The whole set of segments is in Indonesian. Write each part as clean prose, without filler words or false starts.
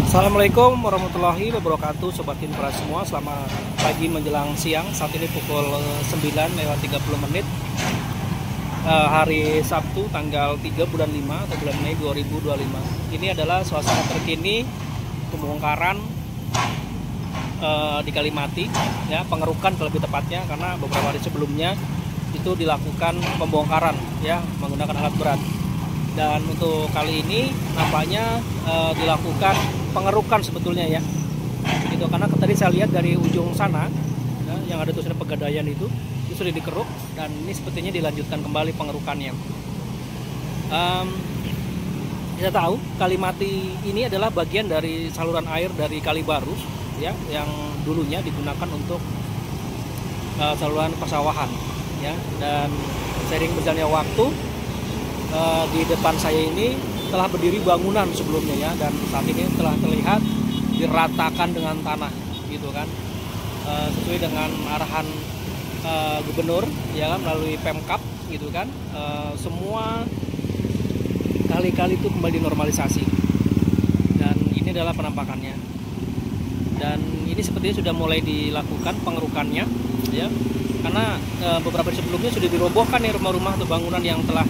Assalamualaikum warahmatullahi wabarakatuh, Sobat Infra semua. Selamat pagi menjelang siang. Saat ini pukul 9:30 hari Sabtu tanggal 3 bulan 5 atau bulan Mei 2025. Ini adalah suasana terkini pembongkaran di Kalimati, ya, pengerukan lebih tepatnya, karena beberapa hari sebelumnya itu dilakukan pembongkaran, ya, menggunakan alat berat. Dan untuk kali ini nampaknya dilakukan pengerukan sebetulnya, ya, gitu, karena tadi saya lihat dari ujung sana, ya, yang ada tulisan Pegadaian itu sudah dikeruk, dan ini sepertinya dilanjutkan kembali pengerukannya. Kita tahu Kalimati ini adalah bagian dari saluran air dari Kali Baru, ya, yang dulunya digunakan untuk saluran persawahan, ya, dan seiring berjalannya waktu di depan saya ini telah berdiri bangunan sebelumnya, ya, dan saat ini telah terlihat diratakan dengan tanah, gitu kan, sesuai dengan arahan gubernur, ya, melalui Pemkab, gitu kan. Semua kali-kali itu kembali dinormalisasi, dan ini adalah penampakannya. Dan ini sepertinya sudah mulai dilakukan pengerukannya, ya, karena beberapa hari sebelumnya sudah dirobohkan, ya, rumah-rumah atau bangunan yang telah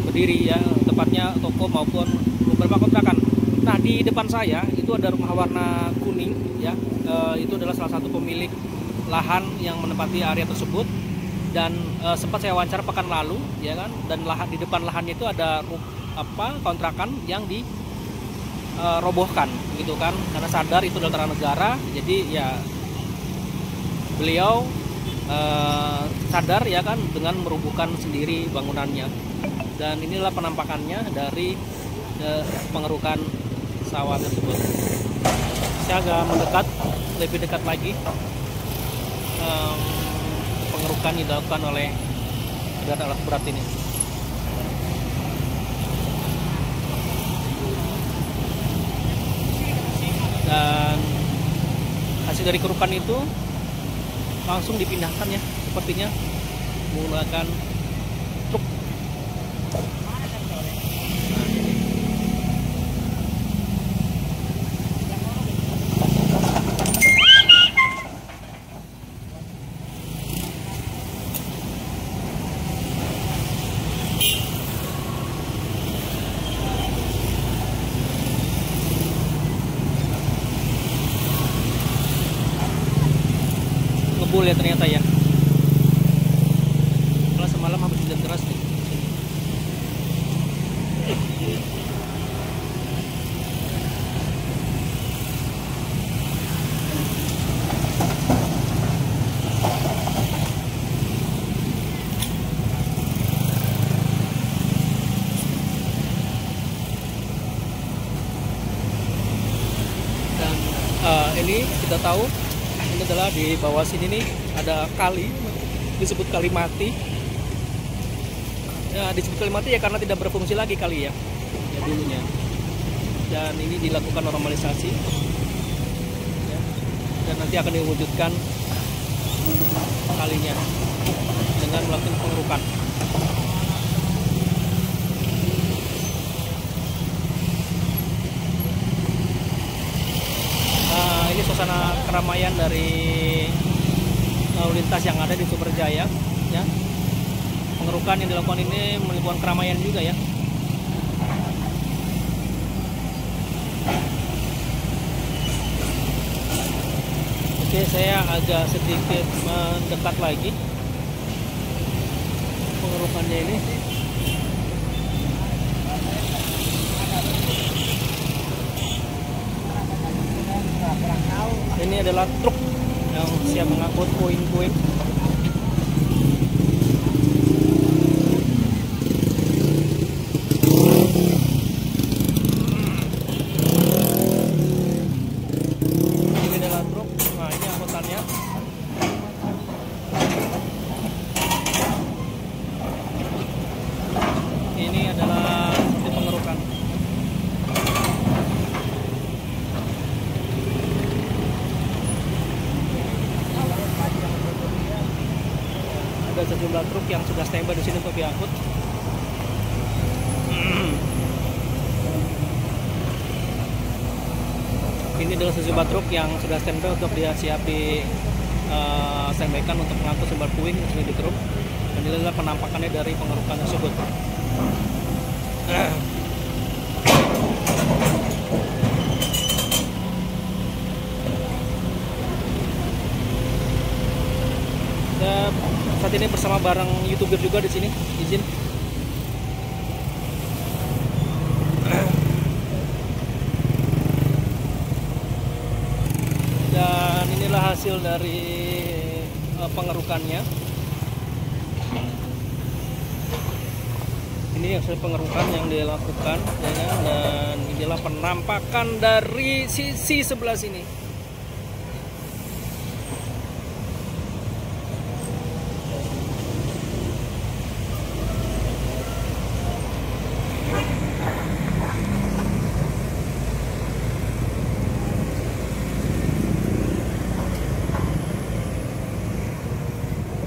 berdiri, ya, tepatnya toko maupun beberapa kontrakan. Nah, di depan saya itu ada rumah warna kuning, ya, itu adalah salah satu pemilik lahan yang menempati area tersebut, dan sempat saya wawancara pekan lalu, ya kan, dan di depan lahannya itu ada kontrakan yang dirobohkan, gitu kan, karena sadar itu adalah tanah negara. Jadi ya beliau sadar, ya kan, dengan merubuhkan sendiri bangunannya. Dan inilah penampakannya dari pengerukan sawah tersebut. Saya agak mendekat, lebih dekat lagi, pengerukan dilakukan oleh alat berat ini. Dan hasil dari kerukan itu langsung dipindahkan, ya, sepertinya menggunakan truk. Ngebul, ya, ternyata, ya. Kalau semalam habis hujan deras nih. Dan ini kita tahu ini adalah di bawah sini nih ada kali disebut Kalimati. Ya, disebut Kalimati ya karena tidak berfungsi lagi kali, ya, dulunya. Dan ini dilakukan normalisasi, ya, dan nanti akan diwujudkan kalinya dengan melakukan pengerukan. Ini suasana keramaian dari lalu lintas yang ada di Sumberjaya, ya. Pengerukan yang dilakukan ini menimbulkan keramaian juga, ya. Oke, saya agak sedikit mendekat lagi pengerukannya ini. Ini adalah truk yang siap mengangkut puing-puing. Ini adalah truk. Nah, ini angkutannya. Ini adalah pengerukan. Ada sejumlah truk yang sudah standby di sini untuk diangkut. Ini adalah sejumlah truk yang sudah standby untuk dia siap di standbykan untuk mengangkut sumber puing yang sudah dikeruk. Dan ini adalah penampakannya dari pengerukan tersebut. Saat ini bersama bareng YouTuber juga di sini, izin. Dan inilah hasil dari pengerukannya. Ini hasil pengerukan yang dilakukan, ya kan? Dan inilah penampakan dari sisi sebelah sini.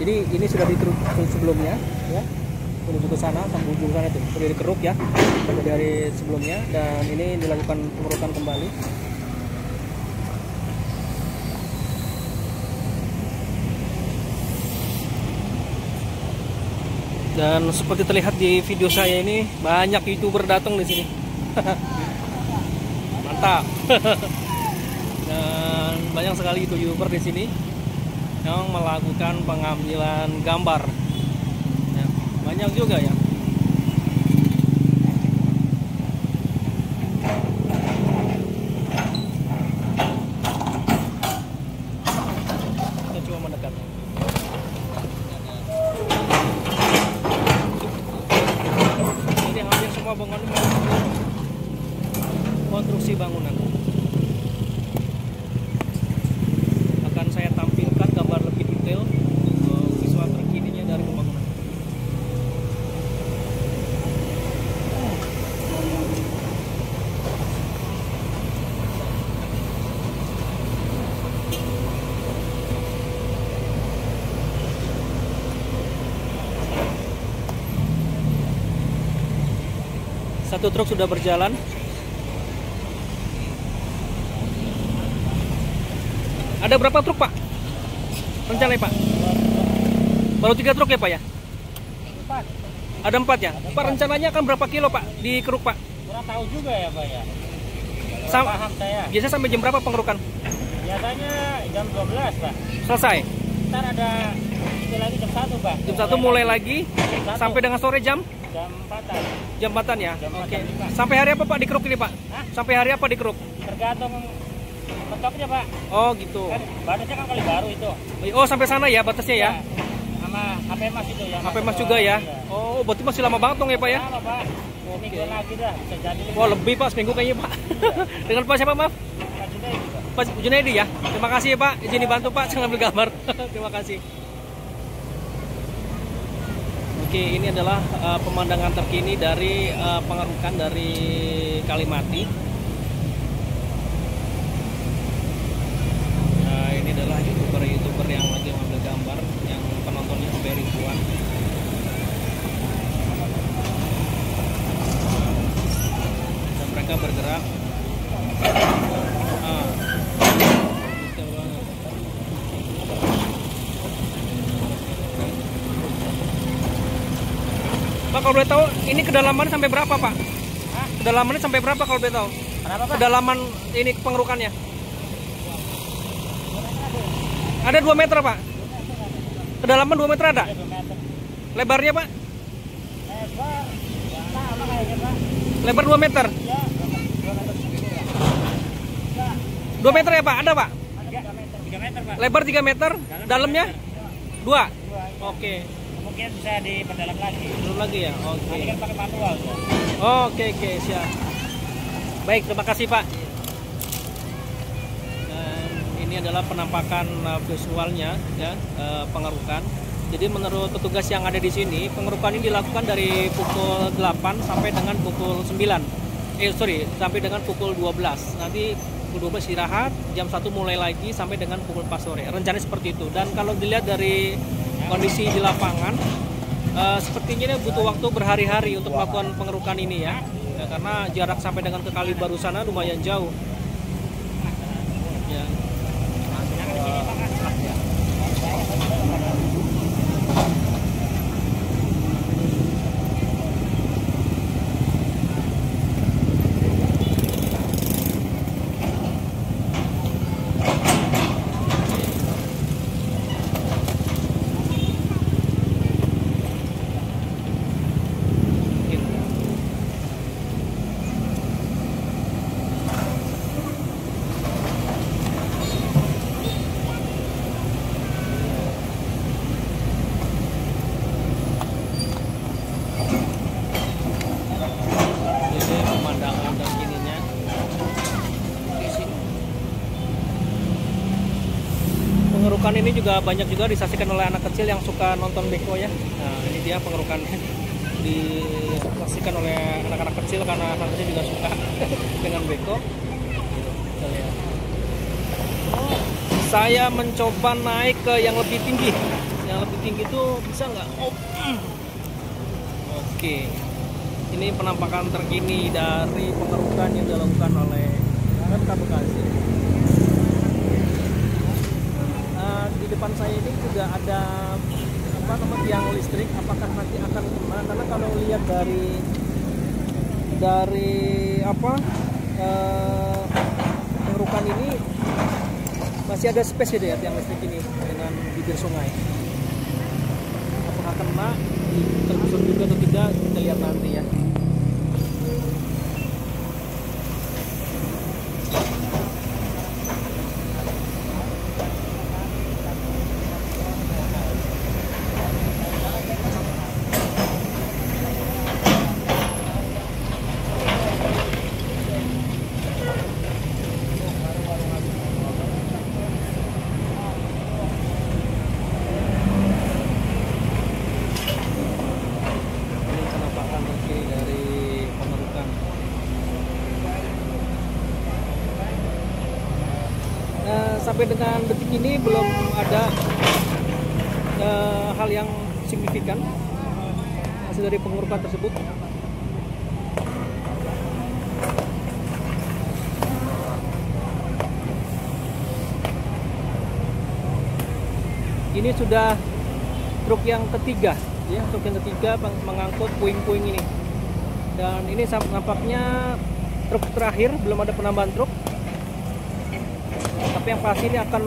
Jadi ini sudah dikeruk sebelumnya, ya, menuju ke sana, sampai ujung sana itu sudah dikeruk ya, dari sebelumnya, dan ini dilakukan pengerukan kembali. Dan seperti terlihat di video saya ini, banyak YouTuber datang di sini. Mantap. Dan banyak sekali YouTuber di sini yang melakukan pengambilan gambar, ya, banyak juga ya. Kita coba mendekat. Ini hampir semua bangunan, konstruksi bangunan. Akan saya tampilkan gambar lebih detail visual terkininya dari pembangunan. Satu truk sudah berjalan. Ada berapa truk, Pak? Rencananya, Pak? Baru 3 truk ya, Pak ya? 4. Ada 4 ya? Pak, rencananya akan berapa kilo, Pak, dikeruk, Pak? Kurang tahu juga ya, Pak ya. Paham saya. Biasanya sampai jam berapa pengerukan? Biasanya jam 12, Pak. Selesai? Ntar ada itu lagi jam 1, Pak. Jam 1 mulai lagi sampai dengan sore jam? Jam 4-an. Jam 4-an ya? Jam 4-an, Oke. Pak. Sampai hari apa, Pak, dikeruk ini, Pak? Hah? Sampai hari apa dikeruk? Tergantung stoknya, Pak. Oh, gitu. Kan batasnya kan kali baru itu. Oh, sampai sana ya batasnya ya? Sama HP Mas itu ya. HP Mas juga ya? Oh, berarti masih lama banget dong ya, Pak ya? Lama, Pak. Seminggu lagi dah bisa jadi. Wah, lebih, Pak, seminggu kayaknya, Pak. Dengan Pak siapa, maaf? Pak Junaidi, Pak. Pak Junaidi ya? Terima kasih ya, Pak. Izin dibantu, Pak, saya ngambil gambar. Terima kasih. Oke, ini adalah pemandangan terkini dari pengerukan dari Kalimati. Nah, ini adalah YouTuber yang lagi mengambil gambar, yang penontonnya sampai ribuan. Dan mereka bergerak. Detail banget. Pak, kalau boleh tahu ini kedalaman sampai berapa, Pak? Hah? Kedalamannya sampai berapa kalau boleh tahu? Kenapa, Pak? Kedalaman ini pengerukannya? Ada 2 meter, Pak? Kedalaman 2 meter ada? 2 meter. Lebarnya, Pak? Lebar. Sama kayaknya, Pak. Lebar 2 meter? Ya, 2 meter. 2 meter ya, Pak? Ada, Pak? 3 meter, Pak. Lebar 3 meter? Dalamnya? 2? Oke. Mungkin bisa diperdalam lagi. Belum lagi ya? Oke. Nanti kan pakai manual ya. Oke, siap. Baik, terima kasih, Pak. Dan ini adalah penampakan visualnya ya, pengerukan. Jadi menurut petugas yang ada di sini, pengerukan ini dilakukan dari pukul 8 sampai dengan pukul 9. Sampai dengan pukul 12. Nanti pukul 12 istirahat, jam 1 mulai lagi sampai dengan pukul 4 sore. Rencananya seperti itu. Dan kalau dilihat dari kondisi di lapangan, sepertinya ini butuh waktu berhari-hari untuk melakukan pengerukan ini ya. Karena jarak sampai dengan ke Kalibaru sana lumayan jauh. pengerukan ini juga banyak juga disaksikan oleh anak kecil yang suka nonton beko ya. Nah, ini dia pengerukannya disaksikan oleh anak-anak kecil karena anak kecil juga suka dengan beko. Kita lihat. Oh, saya mencoba naik ke yang lebih tinggi. Yang lebih tinggi itu bisa nggak? Oh. Oke. Ini penampakan terkini dari pengerukan yang dilakukan oleh Pemkab Bekasi. Di depan saya ini juga ada tiang listrik. Apakah nanti akan kena? Karena kalau lihat dari pengerukan ini masih ada space ya tiang listrik ini dengan bibir sungai. Apakah kena? Tergusur juga atau tidak? Kita lihat nanti ya. Sampai dengan detik ini belum ada hal yang signifikan hasil dari pengerukan tersebut. Ini sudah truk yang ketiga, ya, truk yang ketiga mengangkut puing-puing ini. Dan ini nampaknya truk terakhir, belum ada penambahan truk. Tapi yang pasti ini akan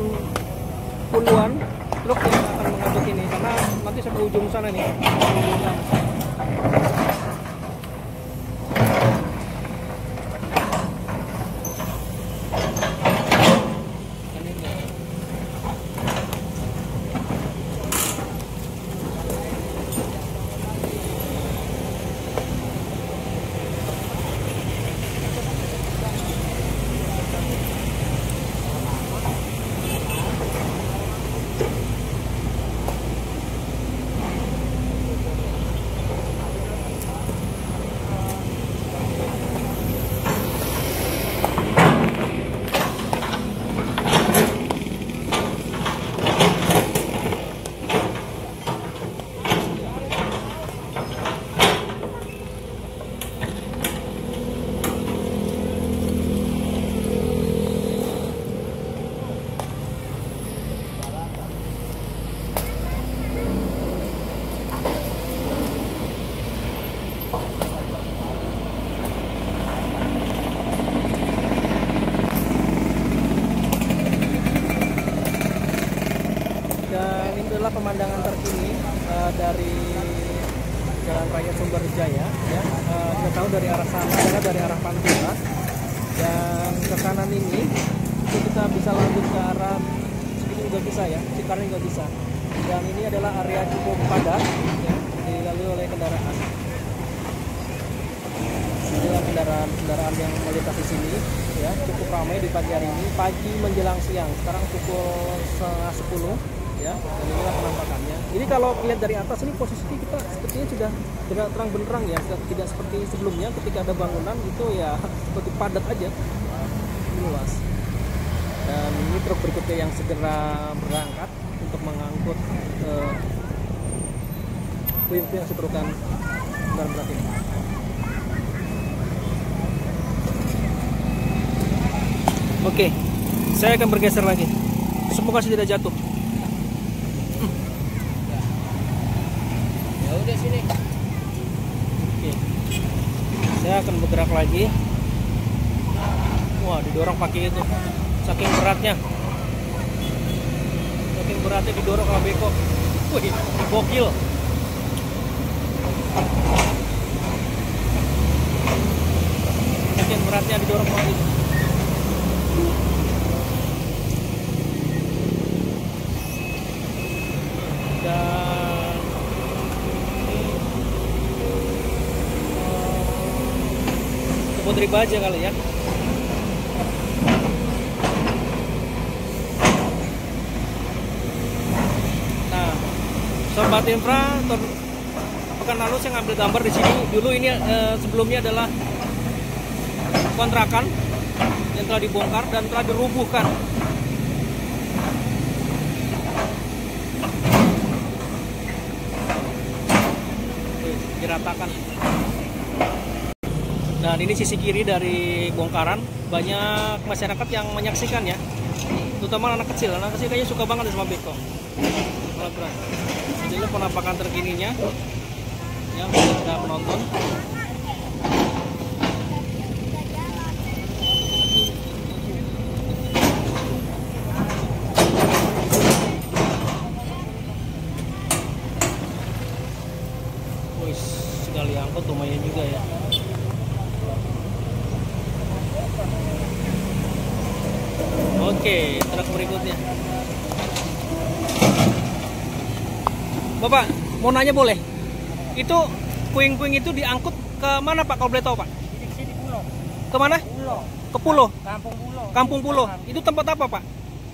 puluhan truk yang akan mengangkut ini karena nanti sampai ujung sana nih. Inilah pemandangan terkini dari Jalan Raya Sumberjaya ya. Kita tahu dari arah sana adalah dari arah Pantura, dan ke kanan ini itu kita bisa lanjut ke arah sini juga bisa ya, Cikarang juga bisa. Dan ini adalah area cukup padat ya, dilalui oleh kendaraan. Inilah kendaraan yang melintasi sini ya, cukup ramai di pagi hari ini, pagi menjelang siang. Sekarang pukul 9:30 ya, dan inilah penampakannya. Jadi kalau lihat dari atas ini posisi kita sepertinya sudah terang benderang ya, tidak seperti sebelumnya ketika ada bangunan itu ya seperti padat aja, luas. Dan ini truk berikutnya yang segera berangkat untuk mengangkut puing-puing yang seterukan barang berat ini. Oke, saya akan bergeser lagi. Semoga saya tidak jatuh. Ya udah sini. Oke, saya akan bergerak lagi. Wah, didorong pakai itu, saking beratnya didorong sama beko. Wih, gokil. Saking beratnya didorong sama itu. Dan kebun ribaja kali ya. Sobat Infra, pekan lalu saya ngambil gambar di sini. Dulu ini sebelumnya adalah kontrakan yang telah dibongkar dan telah dirubuhkan. Diratakan. Dan ini sisi kiri dari bongkaran, banyak masyarakat yang menyaksikan ya, terutama anak kecil kayaknya suka banget sama beko. Jadi penampakan terkininya ya, kita menonton. Wih, sekali angkot lumayan juga ya. Oke, truk berikutnya. Bapak, mau nanya boleh? Itu puing-puing itu diangkut ke mana Pak, kalau boleh tahu Pak? Di sini Pulau. Ke mana? Pulau. Ke Pulau. Kampung Pulau. Kampung Pulau. Itu tempat apa Pak?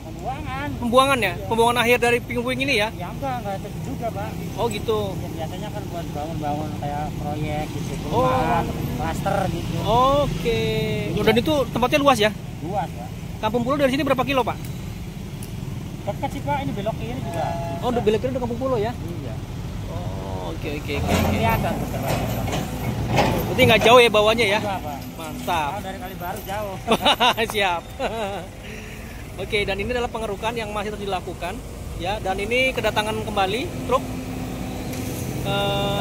Pembuangan. Pembuangan ya? Pembuangan akhir dari puing-puing ini ya? Ya enggak itu juga Pak. Oh gitu. Ya, biasanya kan buat bangun-bangun kayak proyek gitu, Oh. perumahan, klaster gitu. Oke. Dan itu tempatnya luas ya? Luas Pak. Kampung Pulau dari sini berapa kilo Pak? Dekat sih Pak, ini belok kiri juga. Oh, udah belok kiri udah Kampung Pulau ya? Iya. Oh, oke. Kelihatan tuh. Berarti nggak jauh ya bawahnya ya? Enggak, Pak. Mantap. Kalau dari Kalibaru jauh. Siap. Oke, dan ini adalah pengerukan yang masih terus dilakukan ya, dan ini kedatangan kembali truk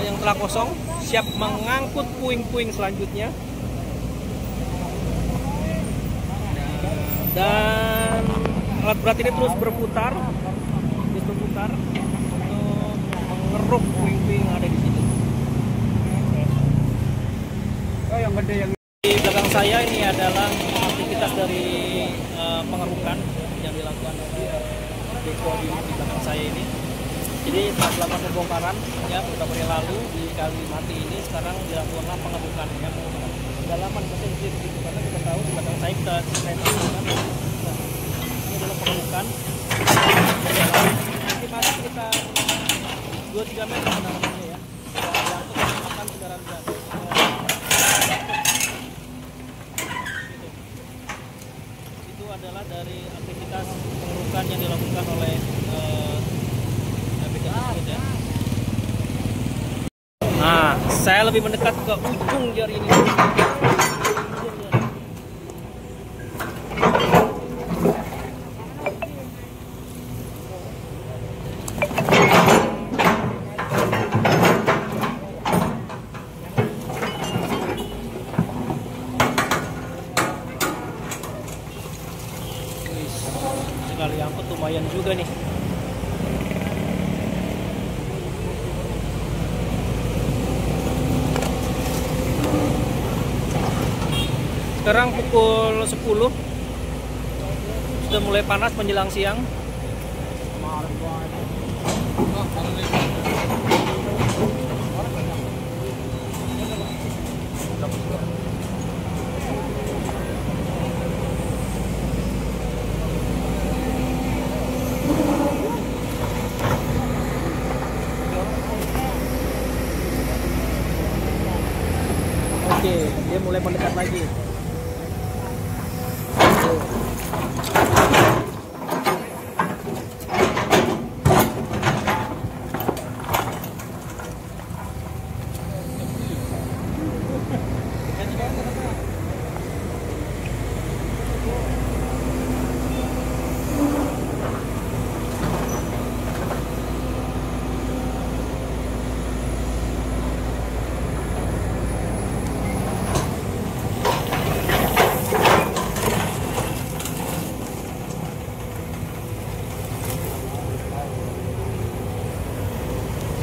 yang telah kosong siap mengangkut puing-puing selanjutnya. Dan alat berat ini terus berputar untuk mengeruk puing-puing yang ada di sini. Oh, yang gede yang Di belakang saya ini adalah aktivitas dari pengerukan yang dilakukan oleh Beko di belakang saya ini. Jadi setelah melakukan pembongkaran ya beberapa hari lalu di Kalimati ini, sekarang dilakukanlah pengerukan ya, pendalaman mesin gitu, karena kita tahu di belakang saya kita nah, ini adalah pengerukan estimasi sekitar 2-3 meter pendalamannya ya, untuk menggunakan kendaraan berat. Itu adalah dari aktivitas pengerukan yang dilakukan oleh BK tersebut ya. Nah, saya lebih mendekat ke ujung jari ini. Sekali angkut lumayan juga nih. Sekarang pukul 10, sudah mulai panas menjelang siang. Oke, dia mulai mendekat lagi.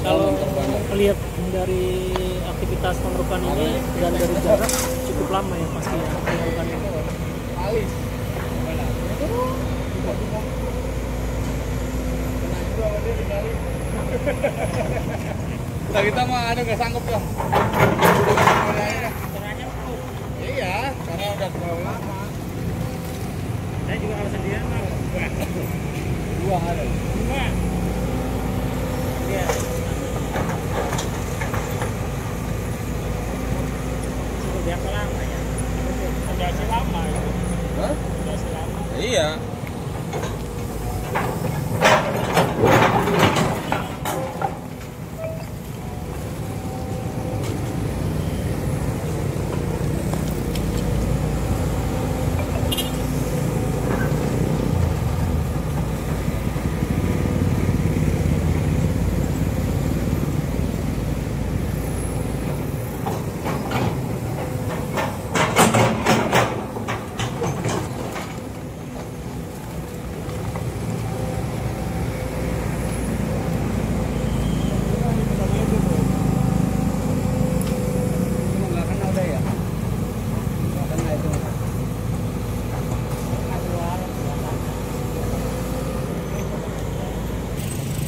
Kalau melihat dari aktivitas pengerukan ini dan dari jarak cukup lama ya pasti ya pengerukan ini. Nah, kita mah ada nggak sanggup ya. Iya, karena udah terlalu lama. Saya juga kalau sendirian mah Dua ada. dua. Iya. Iya.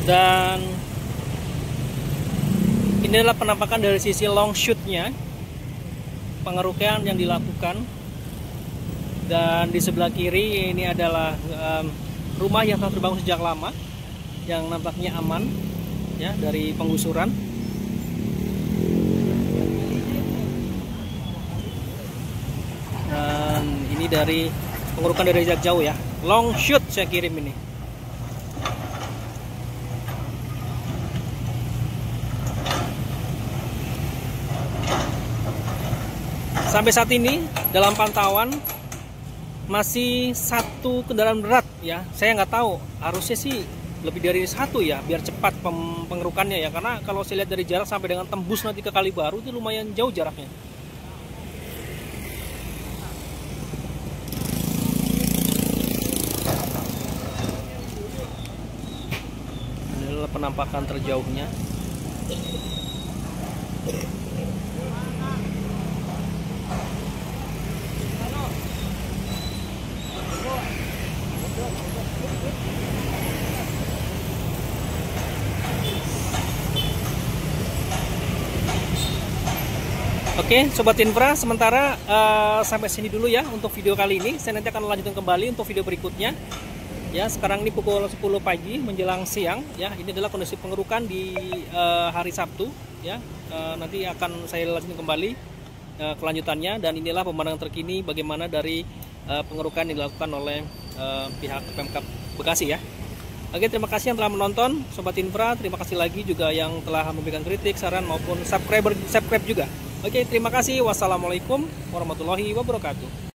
Dan ini adalah penampakan dari sisi long shootnya, pengerukan yang dilakukan. Dan di sebelah kiri ini adalah rumah yang telah terbangun sejak lama, yang nampaknya aman ya dari penggusuran. Dan ini dari pengerukan dari jarak jauh ya, long shoot saya kirim ini. Sampai saat ini dalam pantauan masih satu kendaraan berat ya. Saya nggak tahu, harusnya sih lebih dari satu ya, biar cepat pengerukannya ya. Karena kalau saya lihat dari jarak sampai dengan tembus nanti ke Kalibaru itu lumayan jauh jaraknya. Ini adalah penampakan terjauhnya. Oke, Sobat Infra, sementara sampai sini dulu ya untuk video kali ini. Saya nanti akan lanjutkan kembali untuk video berikutnya. Ya, sekarang ini pukul 10 pagi menjelang siang. Ya, ini adalah kondisi pengerukan di hari Sabtu. Ya, nanti akan saya lanjutkan kembali kelanjutannya. Dan inilah pemandangan terkini bagaimana dari pengerukan yang dilakukan oleh pihak Pemkab Bekasi ya. Oke, terima kasih yang telah menonton Sobat Infra. Terima kasih lagi juga yang telah memberikan kritik, saran maupun subscribe juga. Oke, terima kasih. Wassalamualaikum warahmatullahi wabarakatuh.